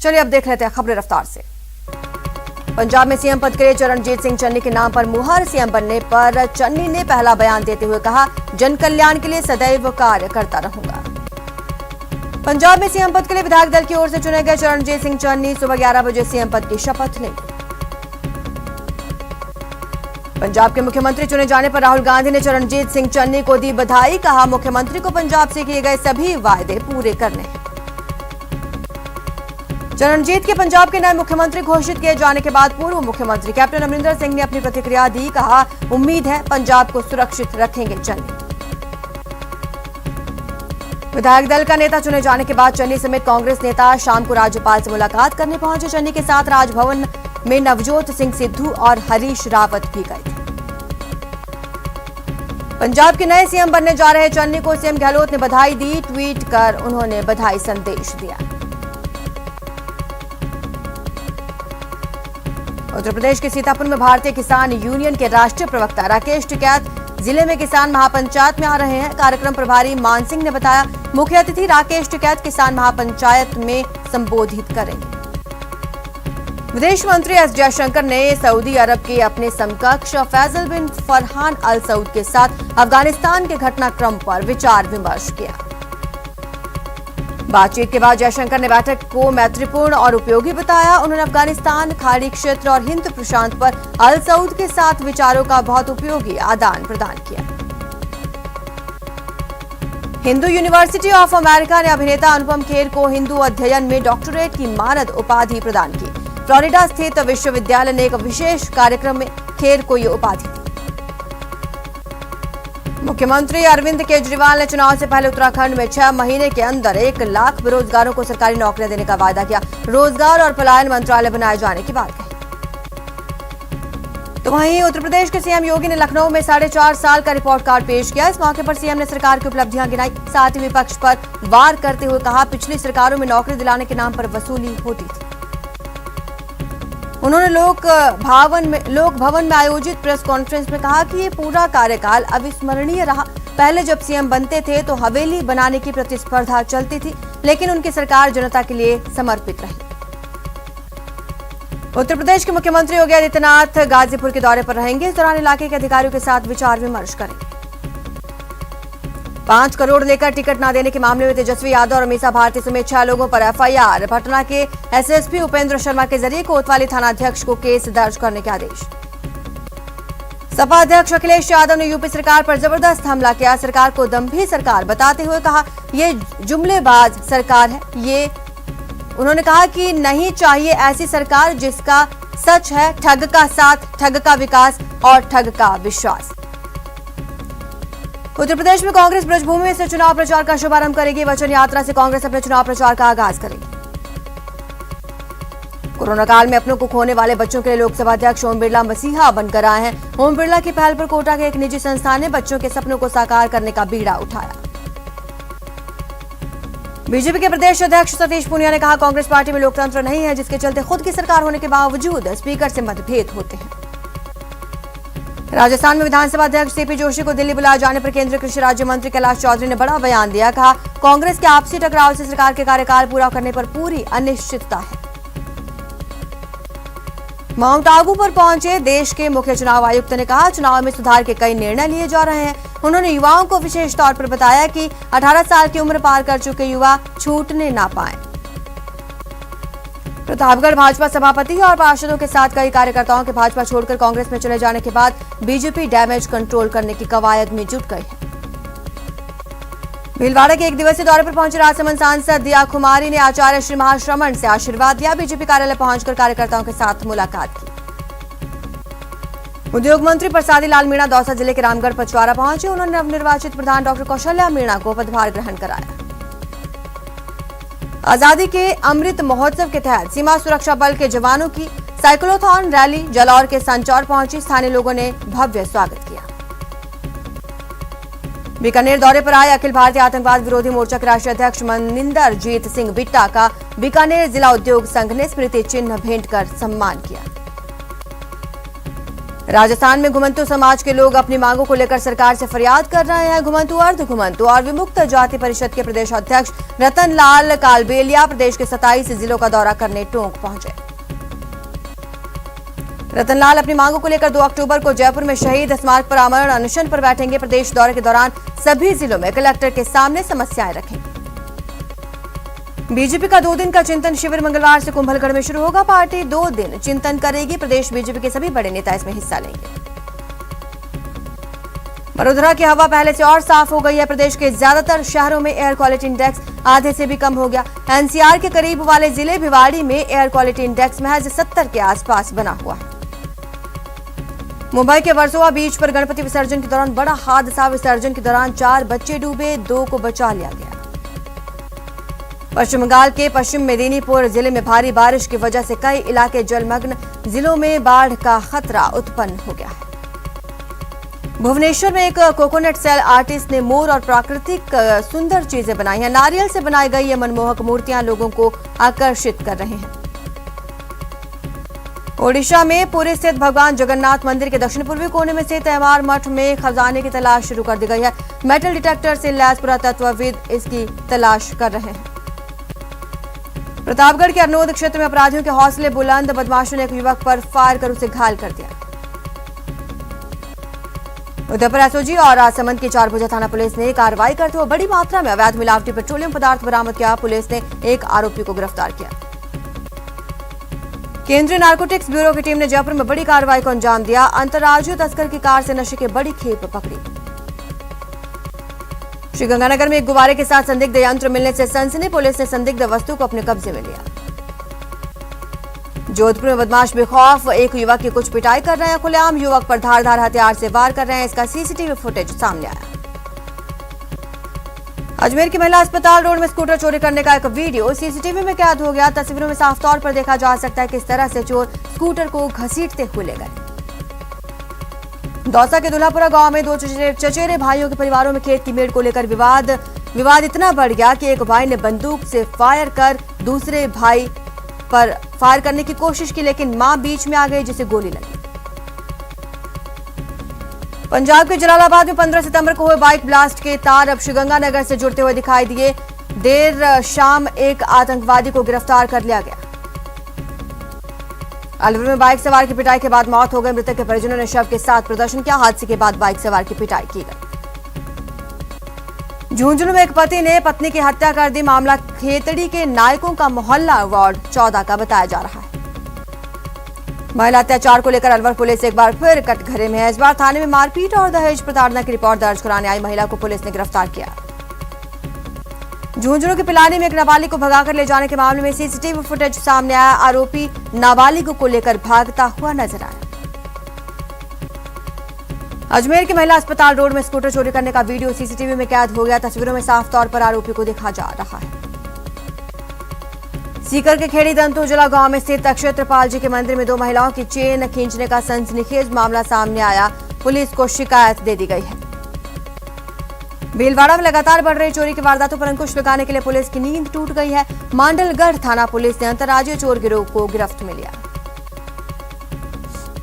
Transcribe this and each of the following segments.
चलिए अब देख लेते हैं खबरें रफ्तार से। पंजाब में सीएम पद के लिए चरणजीत सिंह चन्नी के नाम पर मुहर। सीएम बनने पर चन्नी ने पहला बयान देते हुए कहा, जन कल्याण के लिए सदैव कार्य करता रहूंगा। पंजाब में सीएम पद के लिए विधायक दल की ओर से चुने गए चरणजीत सिंह चन्नी सुबह 11 बजे सीएम पद की शपथ लेंगे। पंजाब के मुख्यमंत्री चुने जाने पर राहुल गांधी ने चरणजीत सिंह चन्नी को दी बधाई। कहा, मुख्यमंत्री को पंजाब से किए गए सभी वायदे पूरे करने हैं। चरणजीत के पंजाब के नए मुख्यमंत्री घोषित किए जाने के बाद पूर्व मुख्यमंत्री कैप्टन अमरिंदर सिंह ने अपनी प्रतिक्रिया दी। कहा, उम्मीद है पंजाब को सुरक्षित रखेंगे चन्नी। विधायक दल का नेता चुने जाने के बाद चन्नी समेत कांग्रेस नेता शाम को राज्यपाल से मुलाकात करने पहुंचे। चन्नी के साथ राजभवन में नवजोत सिंह सिद्धू और हरीश रावत भी गए थे। पंजाब के नए सीएम बनने जा रहे चन्नी को सीएम गहलोत ने बधाई दी। ट्वीट कर उन्होंने बधाई संदेश दिया। उत्तर प्रदेश के सीतापुर में भारतीय किसान यूनियन के राष्ट्रीय प्रवक्ता राकेश टिकैत जिले में किसान महापंचायत में आ रहे हैं। कार्यक्रम प्रभारी मान सिंह ने बताया, मुख्य अतिथि राकेश टिकैत किसान महापंचायत में संबोधित करेंगे। विदेश मंत्री एस जयशंकर ने सऊदी अरब के अपने समकक्ष फैसल बिन फरहान अल सऊद के साथ अफगानिस्तान के घटनाक्रम पर विचार विमर्श किया। बातचीत के बाद जयशंकर ने बैठक को मैत्रीपूर्ण और उपयोगी बताया। उन्होंने अफगानिस्तान, खाड़ी क्षेत्र और हिंद प्रशांत पर अल सऊद के साथ विचारों का बहुत उपयोगी आदान प्रदान किया। हिंदू यूनिवर्सिटी ऑफ अमेरिका ने अभिनेता अनुपम खेर को हिंदू अध्ययन में डॉक्टरेट की मानद उपाधि प्रदान की। फ्लोरिडा स्थित विश्वविद्यालय ने एक विशेष कार्यक्रम में खेर को यह उपाधि दी। मुख्यमंत्री अरविंद केजरीवाल ने चुनाव से पहले उत्तराखंड में 6 महीने के अंदर 1 लाख बेरोजगारों को सरकारी नौकरियां देने का वादा किया। रोजगार और पलायन मंत्रालय बनाए जाने की बात कही। तो वहीं उत्तर प्रदेश के सीएम योगी ने लखनऊ में 4.5 साल का रिपोर्ट कार्ड पेश किया। इस मौके पर सीएम ने सरकार की उपलब्धियां गिनाई। साथ ही विपक्ष पर वार करते हुए कहा, पिछली सरकारों में नौकरी दिलाने के नाम पर वसूली होती थी। उन्होंने लोक भवन में आयोजित प्रेस कॉन्फ्रेंस में कहा कि ये पूरा कार्यकाल अविस्मरणीय रहा। पहले जब सीएम बनते थे तो हवेली बनाने की प्रतिस्पर्धा चलती थी, लेकिन उनकी सरकार जनता के लिए समर्पित रही। उत्तर प्रदेश के मुख्यमंत्री योगी आदित्यनाथ गाजीपुर के दौरे पर रहेंगे। इस दौरान इलाके के अधिकारियों के साथ विचार विमर्श करेंगे। 5 करोड़ लेकर टिकट न देने के मामले में तेजस्वी यादव और मीसा भारती समेत 6 लोगों पर एफआईआर। पटना के एसएसपी उपेंद्र शर्मा के जरिए कोतवाली थानाध्यक्ष को केस दर्ज करने के आदेश। सपा अध्यक्ष अखिलेश यादव ने यूपी सरकार पर जबरदस्त हमला किया। सरकार को दम्भी सरकार बताते हुए कहा, ये जुमलेबाज सरकार है। ये उन्होंने कहा कि नहीं चाहिए ऐसी सरकार जिसका सच है ठग का साथ, ठग का विकास और ठग का विश्वास। उत्तर प्रदेश में कांग्रेस ब्रजभूमि से चुनाव प्रचार का शुभारंभ करेगी। वचन यात्रा से कांग्रेस अपने चुनाव प्रचार का आगाज करेगी। कोरोना काल में अपनों को खोने वाले बच्चों के लिए लोकसभा अध्यक्ष ओम बिरला मसीहा बनकर आए हैं। ओम बिरला की पहल पर कोटा के एक निजी संस्थान ने बच्चों के सपनों को साकार करने का बीड़ा उठाया। बीजेपी के प्रदेश अध्यक्ष सतीश पूनिया ने कहा, कांग्रेस पार्टी में लोकतंत्र नहीं है, जिसके चलते खुद की सरकार होने के बावजूद स्पीकर से मतभेद होते हैं। राजस्थान में विधानसभा अध्यक्ष सीपी जोशी को दिल्ली बुलाए जाने पर केंद्रीय कृषि राज्य मंत्री कैलाश चौधरी ने बड़ा बयान दिया। कहा, कांग्रेस के आपसी टकराव से सरकार के कार्यकाल पूरा करने पर पूरी अनिश्चितता है। माउंट आबू पर पहुंचे देश के मुख्य चुनाव आयुक्त ने कहा, चुनाव में सुधार के कई निर्णय लिए जा रहे हैं। उन्होंने युवाओं को विशेष तौर पर बताया कि 18 साल की उम्र पार कर चुके युवा छूटने ना पाएं। प्रतापगढ़ भाजपा सभापति और पार्षदों के साथ कई कार्यकर्ताओं के भाजपा छोड़कर कांग्रेस में चले जाने के बाद बीजेपी डैमेज कंट्रोल करने की कवायद में जुट गई है। भीलवाड़ा के 1 दिवसीय दौरे पर पहुंचे राजसमंद सांसद दिया कुमारी ने आचार्य श्री महाश्रमण से आशीर्वाद लिया। बीजेपी कार्यालय पहुंचकर कार्यकर्ताओं के साथ मुलाकात की। उद्योग मंत्री प्रसादी लाल मीणा दौसा जिले के रामगढ़ पचवारा पहुंचे। उन्होंने नवनिर्वाचित प्रधान डॉक्टर कौशल्या मीणा को पदभार ग्रहण कराया। आजादी के अमृत महोत्सव के तहत सीमा सुरक्षा बल के जवानों की साइक्लोथॉन रैली जालौर के संचौर पहुंची। स्थानीय लोगों ने भव्य स्वागत किया। बीकानेर दौरे पर आए अखिल भारतीय आतंकवाद विरोधी मोर्चा के राष्ट्रीय अध्यक्ष मनिंदर जीत सिंह बिट्टा का बीकानेर जिला उद्योग संघ ने स्मृति चिन्ह भेंट कर सम्मान किया। राजस्थान में घुमंतु समाज के लोग अपनी मांगों को लेकर सरकार से फरियाद कर रहे हैं। घुमंतु, अर्ध घुमंतु और विमुक्त जाति परिषद के प्रदेश अध्यक्ष रतन लाल कालबेलिया प्रदेश के 27 जिलों का दौरा करने टोंक पहुंचे। रतन लाल अपनी मांगों को लेकर 2 अक्टूबर को जयपुर में शहीद स्मारक पर आमरण अनशन पर बैठेंगे। प्रदेश दौरे के दौरान सभी जिलों में कलेक्टर के सामने समस्याएं रखेंगे। बीजेपी का 2 दिन का चिंतन शिविर मंगलवार से कुंभलगढ़ में शुरू होगा। पार्टी 2 दिन चिंतन करेगी। प्रदेश बीजेपी के सभी बड़े नेता इसमें हिस्सा लेंगे। वडोदरा की हवा पहले से और साफ हो गई है। प्रदेश के ज्यादातर शहरों में एयर क्वालिटी इंडेक्स आधे से भी कम हो गया। एनसीआर के करीब वाले जिले भिवाड़ी में एयर क्वालिटी इंडेक्स महज 70 के आसपास बना हुआ है। मुंबई के वर्सोवा बीच पर गणपति विसर्जन के दौरान बड़ा हादसा। विसर्जन के दौरान 4 बच्चे डूबे, 2 को बचा लिया गया। पश्चिम बंगाल के पश्चिम मेदिनीपुर जिले में भारी बारिश की वजह से कई इलाके जलमग्न। जिलों में बाढ़ का खतरा उत्पन्न हो गया है। भुवनेश्वर में एक कोकोनट सेल आर्टिस्ट ने मोर और प्राकृतिक सुंदर चीजें बनाई हैं। नारियल से बनाई गई ये मनमोहक मूर्तियां लोगों को आकर्षित कर रहे हैं। ओडिशा में पुरी स्थित भगवान जगन्नाथ मंदिर के दक्षिण पूर्वी कोने में स्थित एमआर मठ में खजाने की तलाश शुरू कर दी गई है। मेटल डिटेक्टर से लैस पुरातत्वविद इसकी तलाश कर रहे हैं। प्रतापगढ़ के अरनोद क्षेत्र में अपराधियों के हौसले बुलंद। बदमाशों ने एक युवक पर फायर कर उसे घायल कर दिया। उदयपुर एसओजी और राजसमंद की 4 भुजा थाना पुलिस ने कार्रवाई करते हुए बड़ी मात्रा में अवैध मिलावटी पेट्रोलियम पदार्थ बरामद किया। पुलिस ने एक आरोपी को गिरफ्तार किया। केंद्रीय नारकोटिक्स ब्यूरो की टीम ने जयपुर में बड़ी कार्रवाई को अंजाम दिया। अंतर्राज्यीय तस्कर की कार से नशे की बड़ी खेप पकड़ी। श्रीगंगानगर में एक गुब्बारे के साथ संदिग्ध यंत्र मिलने से सनसनी। पुलिस ने संदिग्ध वस्तु को अपने कब्जे में लिया। जोधपुर में बदमाश बेखौफ एक युवक की कुछ पिटाई कर रहे हैं। खुलेआम युवक पर धारदार हथियार से वार कर रहे हैं। इसका सीसीटीवी फुटेज सामने आया। अजमेर की महिला अस्पताल रोड में स्कूटर चोरी करने का एक वीडियो सीसीटीवी में कैद हो गया। तस्वीरों में साफ तौर पर देखा जा सकता है किस तरह से चोर स्कूटर को घसीटते हुए ले गए। दौसा के दुल्हापुरा गांव में 2 चचेरे भाइयों के परिवारों में खेत की मेड़ को लेकर विवाद इतना बढ़ गया कि एक भाई ने बंदूक से फायर कर दूसरे भाई पर फायर करने की कोशिश की, लेकिन मां बीच में आ गई जिसे गोली लगी। पंजाब के जलालाबाद में 15 सितंबर को हुए बाइक ब्लास्ट के तार अब श्रीगंगानगर से जुड़ते हुए दिखाई दिए। देर शाम एक आतंकवादी को गिरफ्तार कर लिया गया। अलवर में बाइक सवार की पिटाई के बाद मौत हो गई। मृतक के परिजनों ने शव के साथ प्रदर्शन किया। हादसे के बाद बाइक सवार की पिटाई की गई। झुंझुनू में एक पति ने पत्नी की हत्या कर दी। मामला खेतड़ी के नायकों का मोहल्ला वार्ड 14 का बताया जा रहा है। महिला अत्याचार को लेकर अलवर पुलिस एक बार फिर कटघरे में है। इस बार थाने में मारपीट और दहेज प्रताड़ना की रिपोर्ट दर्ज कराने आई महिला को पुलिस ने गिरफ्तार किया। झुंझुनू की पिलानी में एक नाबालिग को भगाकर ले जाने के मामले में सीसीटीवी फुटेज सामने आया। आरोपी नाबालिग को लेकर भागता हुआ नजर आया। अजमेर की महिला अस्पताल रोड में स्कूटर चोरी करने का वीडियो सीसीटीवी में कैद हो गया। तस्वीरों में साफ तौर पर आरोपी को देखा जा रहा है। सीकर के खेड़ी दंतोजला गांव में स्थित क्षेत्रपाल जी के मंदिर में 2 महिलाओं की चेन खींचने का सनसनीखेज मामला सामने आया। पुलिस को शिकायत दे दी गई है। भीलवाड़ा में लगातार बढ़ रही चोरी की वारदातों पर अंकुश लगाने के लिए पुलिस की नींद टूट गई है। मांडलगढ़ थाना पुलिस ने अंतर्राज्यीय चोर गिरोह को गिरफ्त में लिया।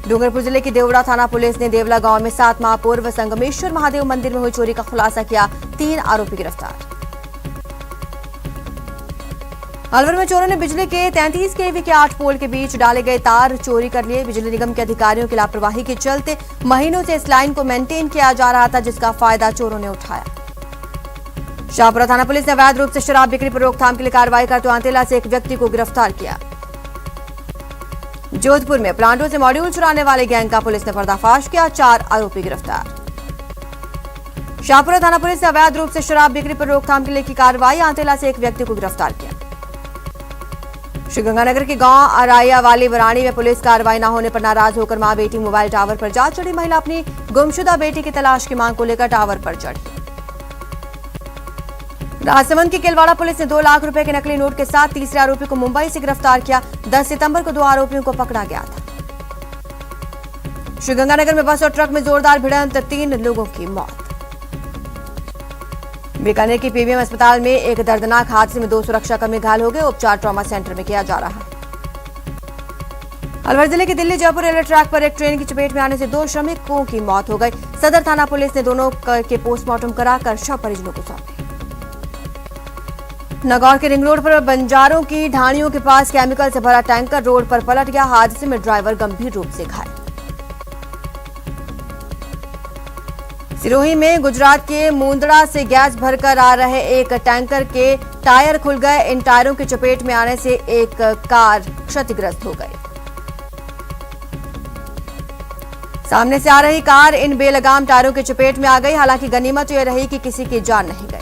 डूंगरपुर जिले की देवड़ा थाना पुलिस ने देवला गांव में 7 माह पूर्व संगमेश्वर महादेव मंदिर में हुई चोरी का खुलासा किया। 3 आरोपी गिरफ्तार। अलवर में चोरों ने बिजली के 33 केवी के 8 पोल के बीच डाले गए तार चोरी कर लिए। बिजली निगम के अधिकारियों की लापरवाही के चलते महीनों से इस लाइन को मेंटेन किया जा रहा था, जिसका फायदा चोरों ने उठाया। शाहपुरा थाना पुलिस ने अवैध रूप से शराब बिक्री पर रोकथाम के लिए कार्रवाई करते हुए आंतेला से एक व्यक्ति को गिरफ्तार किया। जोधपुर में प्लांटों से मॉड्यूल चुराने वाले गैंग का पुलिस ने पर्दाफाश किया। 4 आरोपी गिरफ्तार। शाहपुरा थाना पुलिस ने अवैध रूप से शराब बिक्री पर रोकथाम के लिए की कार्रवाई। आंतेला से एक व्यक्ति को गिरफ्तार किया। श्रीगंगानगर के गांव अराइया वाली वराणी में पुलिस कार्रवाई न होने पर नाराज होकर मां बेटी मोबाइल टावर पर जा चढ़ी। महिला अपनी गुमशुदा बेटी की तलाश की मांग को लेकर टावर पर चढ़ी। राजसमंद की केलवाड़ा पुलिस ने 2 लाख रुपए के नकली नोट के साथ तीसरे आरोपी को मुंबई से गिरफ्तार किया। 10 सितंबर को 2 आरोपियों को पकड़ा गया था। श्रीगंगानगर में बस और ट्रक में जोरदार भिड़ंत, 3 लोगों की मौत। बीकानेर के पीबीएम अस्पताल में एक दर्दनाक हादसे में 2 सुरक्षाकर्मी घायल हो गए। उपचार ट्रॉमा सेंटर में किया जा रहा है। अलवर जिले के दिल्ली जयपुर रेलवे ट्रैक पर एक ट्रेन की चपेट में आने से 2 श्रमिकों की मौत हो गई। सदर थाना पुलिस ने दोनों के पोस्टमार्टम कराकर शव परिजनों को सौंपे। नागौर के रिंग रोड पर बंजारों की ढाणियों के पास केमिकल से भरा टैंकर रोड पर पलट गया। हादसे में ड्राइवर गंभीर रूप से घायल। सिरोही में गुजरात के मुंद्रा से गैस भरकर आ रहे एक टैंकर के टायर खुल गए। इन टायरों की चपेट में आने से एक कार क्षतिग्रस्त हो गई। सामने से आ रही कार इन बेलगाम टायरों की चपेट में आ गई। हालांकि गनीमत यह रही कि किसी की जान नहीं गई।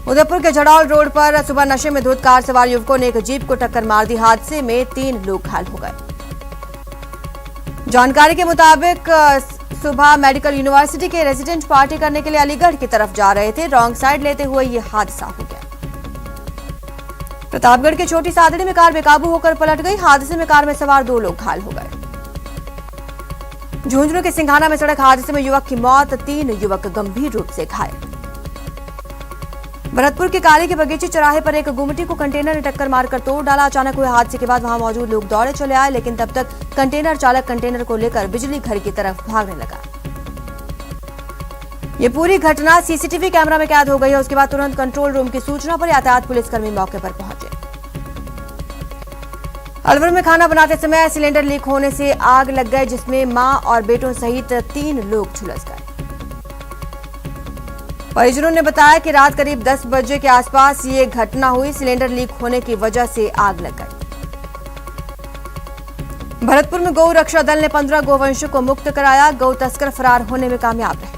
उदयपुर के झड़ौल रोड पर सुबह नशे में धुत कार सवार युवकों ने एक जीप को टक्कर मार दी। हादसे में 3 लोग घायल हो गए। जानकारी के मुताबिक सुबह मेडिकल यूनिवर्सिटी के रेजिडेंट पार्टी करने के लिए अलीगढ़ की तरफ जा रहे थे। रॉन्ग साइड लेते हुए यह हादसा हो गया। प्रतापगढ़ के छोटी सादड़ी में कार बेकाबू होकर पलट गई। हादसे में कार में सवार 2 लोग घायल हो गए। झुंझुनू के सिंघाना में सड़क हादसे में युवक की मौत, 3 युवक गंभीर रूप से घायल। भरतपुर के काली के बगीचे चौराहे पर एक गुमटी को कंटेनर ने टक्कर मारकर तोड़ डाला। अचानक हुए हादसे के बाद वहां मौजूद लोग दौड़े चले आए, लेकिन तब तक कंटेनर चालक कंटेनर को लेकर बिजली घर की तरफ भागने लगा। ये पूरी घटना सीसीटीवी कैमरा में कैद हो गई है। उसके बाद तुरंत कंट्रोल रूम की सूचना पर यातायात पुलिसकर्मी मौके पर पहुंचे। अलवर में खाना बनाते समय सिलेंडर लीक होने से आग लग गई, जिसमें मां और बेटों सहित 3 लोग झुलस गए। परिजनों ने बताया कि रात करीब 10 बजे के आसपास ये घटना हुई। सिलेंडर लीक होने की वजह से आग लग गई। भरतपुर में गौ रक्षा दल ने 15 गोवंशों को मुक्त कराया। गौ तस्कर फरार होने में कामयाब रहे।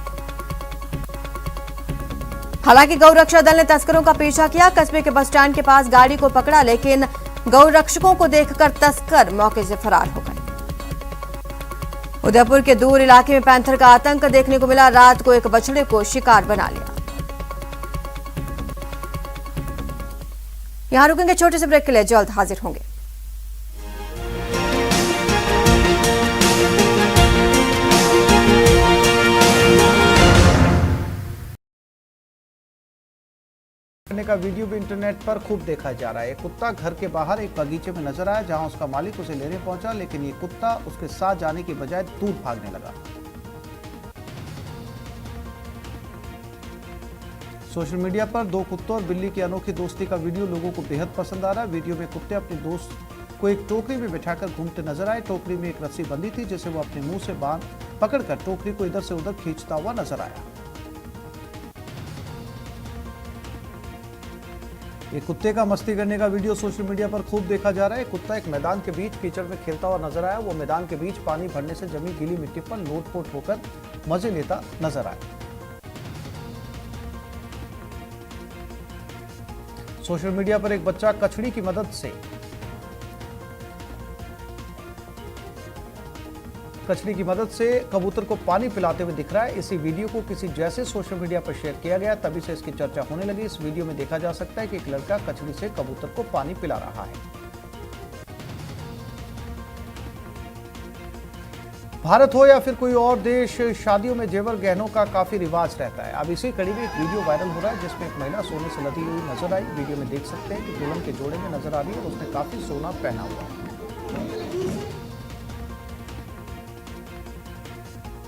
हालांकि गौ रक्षा दल ने तस्करों का पीछा किया। कस्बे के बस स्टैंड के पास गाड़ी को पकड़ा, लेकिन गौ रक्षकों को देखकर तस्कर मौके से फरार हो गए। उदयपुर के दूर इलाके में पैंथर का आतंक देखने को मिला। रात को एक बछड़े को शिकार बना लिया। यहां रुकेंगे छोटे से ब्रेक के लिए, जल्द हाजिर होंगे। का वीडियो भी इंटरनेट पर खूब देखा जा रहा है। कुत्ता घर के बाहर एक बगीचे में नजर आया, जहां उसका मालिक उसे लेने पहुंचा, लेकिन ये कुत्ता उसके साथ जाने की बजाय दूर भागने लगा। सोशल मीडिया पर 2 कुत्तों और बिल्ली की अनोखी दोस्ती का वीडियो लोगों को बेहद पसंद आ रहा है। वीडियो में कुत्ते अपने दोस्त को एक टोकरी में बिठाकर घूमते नजर आए। टोकरी में एक रस्सी बंधी थी, जिसे वो अपने मुंह से बांध पकड़कर टोकरी को इधर से उधर खींचता हुआ नजर आया। ये कुत्ते का मस्ती करने का वीडियो सोशल मीडिया पर खूब देखा जा रहा है। कुत्ता एक मैदान के बीच कीचड़ में खेलता हुआ नजर आया। वो मैदान के बीच पानी भरने से जमी गीली मिट्टी पर लोट-पोट होकर मजे लेता नजर आया। सोशल मीडिया पर एक बच्चा कचड़ी की मदद से कबूतर को पानी पिलाते हुए दिख रहा है। इसी वीडियो को किसी जैसे सोशल मीडिया पर शेयर किया गया, तभी से इसकी चर्चा होने लगी। इस वीडियो में देखा जा सकता है कि एक लड़का कचड़ी से कबूतर को पानी पिला रहा है। भारत हो या फिर कोई और देश, शादियों में जेवर गहनों का काफी रिवाज रहता है। अब इसी कड़ी में एक वीडियो वायरल हो रहा है, जिसमें एक महिला सोने से लदी हुई नजर आई। वीडियो में देख सकते हैं कि दुल्हन के जोड़े में नजर आ रही है और उसने काफी सोना पहना हुआ है।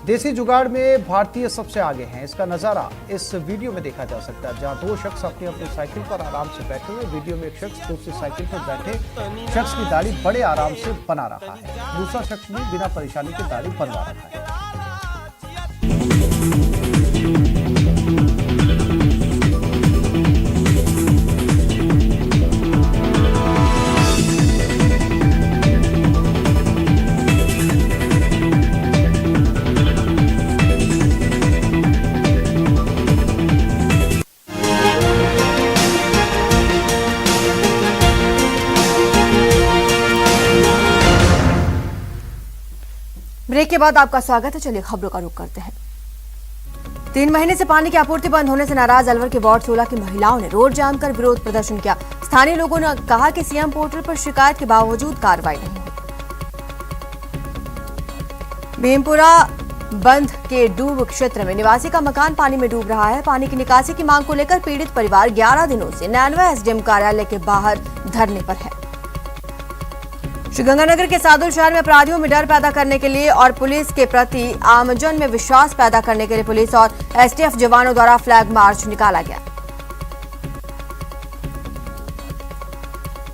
देसी जुगाड़ में भारतीय सबसे आगे हैं। इसका नजारा इस वीडियो में देखा जा सकता है, जहां 2 शख्स अपनी अपनी साइकिल पर आराम से बैठे हुए। वीडियो में एक शख्स दूसरी साइकिल पर बैठे शख्स की दाढ़ी बड़े आराम से बना रहा है। दूसरा शख्स भी बिना परेशानी के दाढ़ी बनवा रहा है। ब्रेक के बाद आपका स्वागत है। चलिए खबरों का रुख करते हैं। 3 महीने से पानी की आपूर्ति बंद होने से नाराज अलवर के वार्ड 16 की महिलाओं ने रोड जाम कर विरोध प्रदर्शन किया। स्थानीय लोगों ने कहा कि सीएम पोर्टल पर शिकायत के बावजूद कार्रवाई नहीं हुई। भीमपुरा बंध के डूब क्षेत्र में निवासी का मकान पानी में डूब रहा है। पानी की निकासी की मांग को लेकर पीड़ित परिवार 11 दिनों से नैनवा एसडीएम कार्यालय के बाहर धरने पर है। श्रीगंगानगर के सादुल शहर में अपराधियों में डर पैदा करने के लिए और पुलिस के प्रति आमजन में विश्वास पैदा करने के लिए पुलिस और एसटीएफ जवानों द्वारा फ्लैग मार्च निकाला गया।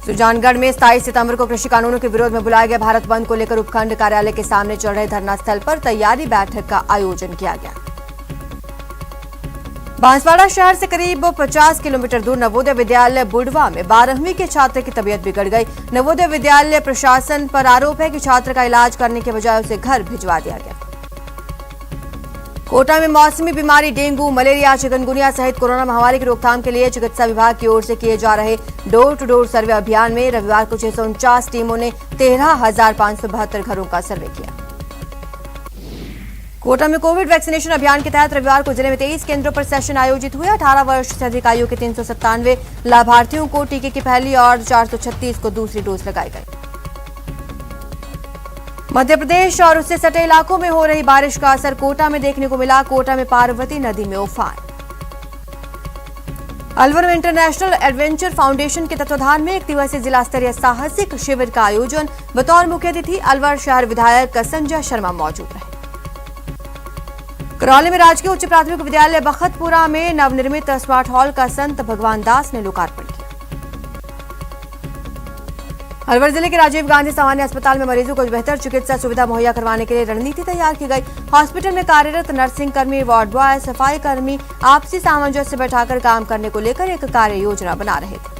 सुजानगढ़ में 27 सितंबर को कृषि कानूनों के विरोध में बुलाया गया भारत बंद को लेकर उपखंड कार्यालय के सामने चल रहे धरना स्थल पर तैयारी बैठक का आयोजन किया गया। बांसवाड़ा शहर से करीब 50 किलोमीटर दूर नवोदय विद्यालय बुढ़वा में 12वीं के छात्र की तबीयत बिगड़ गई। नवोदय विद्यालय प्रशासन पर आरोप है कि छात्र का इलाज करने के बजाय उसे घर भिजवा दिया गया। कोटा में मौसमी बीमारी डेंगू, मलेरिया, चिकनगुनिया सहित कोरोना महामारी की रोकथाम के लिए चिकित्सा विभाग की ओर से किए जा रहे डोर टू डोर सर्वे अभियान में रविवार को 649 टीमों ने 13,572 घरों का सर्वे किया। कोटा में कोविड वैक्सीनेशन अभियान के तहत रविवार को जिले में 23 केंद्रों पर सेशन आयोजित हुए। 18 वर्ष से अधिक आयु के 397 लाभार्थियों को टीके की पहली और 436 को दूसरी डोज लगाई गई। मध्य प्रदेश और उससे सटे इलाकों में हो रही बारिश का असर कोटा में देखने को मिला। कोटा में पार्वती नदी में उफान। अलवर में इंटरनेशनल एडवेंचर फाउंडेशन के तत्वाधान में 1 दिवसीय जिला स्तरीय साहसिक शिविर का आयोजन। बतौर मुख्य अतिथि अलवर शहर विधायक संजय शर्मा मौजूद रहे। करौली में राजकीय उच्च प्राथमिक विद्यालय बखतपुरा में नवनिर्मित स्मार्ट हॉल का संत भगवान दास ने लोकार्पण किया। अलवर जिले के राजीव गांधी सामान्य अस्पताल में मरीजों को बेहतर चिकित्सा सुविधा मुहैया करवाने के लिए रणनीति तैयार की गई। हॉस्पिटल में कार्यरत नर्सिंग कर्मी, वार्ड बॉय, सफाई कर्मी आपसी सामंजस्य बैठाकर काम करने को लेकर एक कार्य योजना बना रहे थे।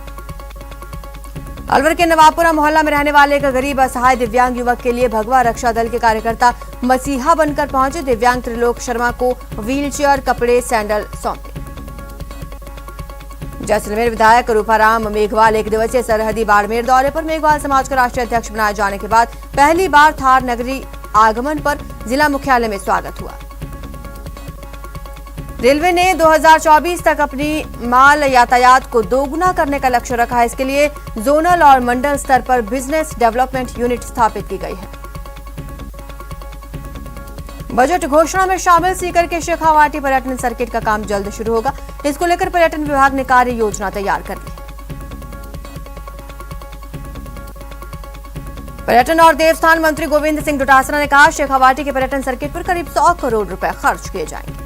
अलवर के नवाबपुरा मोहल्ला में रहने वाले एक गरीब असहाय दिव्यांग युवक के लिए भगवा रक्षा दल के कार्यकर्ता मसीहा बनकर पहुंचे। दिव्यांग त्रिलोक शर्मा को व्हीलचेयर, कपड़े, सैंडल सौंपे। जैसलमेर विधायक रूपाराम मेघवाल 1 दिवसीय सरहदी बाड़मेर दौरे पर। मेघवाल समाज का राष्ट्रीय अध्यक्ष बनाए जाने के बाद पहली बार थार नगरी आगमन पर जिला मुख्यालय में स्वागत हुआ। रेलवे ने 2024 तक अपनी माल यातायात को दोगुना करने का लक्ष्य रखा है। इसके लिए जोनल और मंडल स्तर पर बिजनेस डेवलपमेंट यूनिट स्थापित की गई है। बजट घोषणा में शामिल सीकर के शेखावाटी पर्यटन सर्किट का काम जल्द शुरू होगा। इसको लेकर पर्यटन विभाग ने कार्य योजना तैयार कर ली। पर्यटन और देवस्थान मंत्री गोविंद सिंह डोटासरा ने कहा, शेखावाटी के पर्यटन सर्किट पर करीब 100 करोड़ रुपए खर्च किए जाएंगे।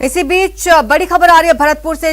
इसी बीच बड़ी खबर आ रही है भरतपुर से।